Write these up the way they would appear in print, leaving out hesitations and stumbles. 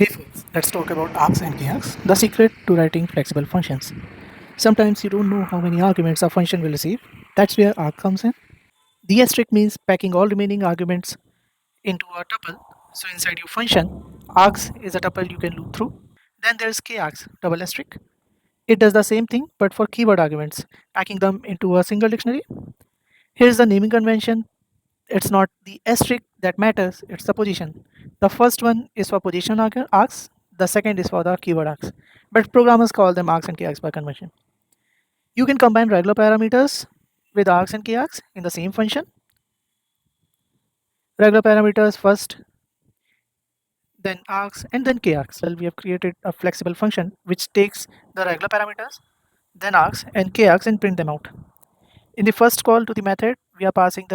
Hey folks, let's talk about args and k-args, the secret to writing flexible functions. Sometimes you don't know how many arguments a function will receive. That's where arg comes in. The asterisk means packing all remaining arguments into a tuple. So inside your function, args is a tuple you can loop through. Then there's k-args, double asterisk. It does the same thing but for keyword arguments, packing them into a single dictionary. Here's the naming convention. It's not the asterisk that matters, it's the position. The first one is for position args, the second is for the keyword args. But programmers call them args and k-args by convention. You can combine regular parameters with args and k-args in the same function. Regular parameters first, then args, and then k-args. Well, we have created a flexible function which takes the regular parameters, then args and k-args and print them out. In the first call to the method, we are passing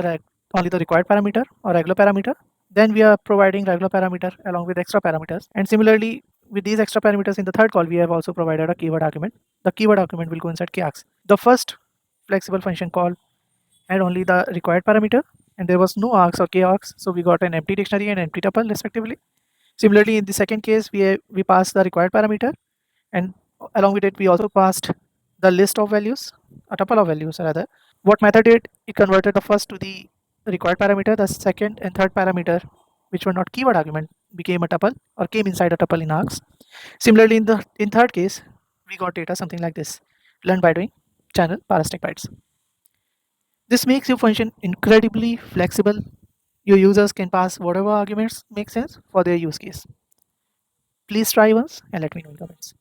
only the required parameter or regular parameter. Then we are providing regular parameter along with extra parameters. And similarly, with these extra parameters in the third call, we have also provided a keyword argument. The keyword argument will go inside k-args. The first flexible function call had only the required parameter and there was no args or k-args. So we got an empty dictionary and empty tuple respectively. Similarly, in the second case, we passed the required parameter and along with it, we also passed the list of values, a tuple of values rather. What method did, it converted the first to the required parameter, the second and third parameter, which were not keyword argument, became a tuple or came inside a tuple in args. Similarly, in third case, we got data something like this, learned by doing channel parasitic bytes. This makes your function incredibly flexible. Your users can pass whatever arguments make sense for their use case. Please try once and let me know in comments.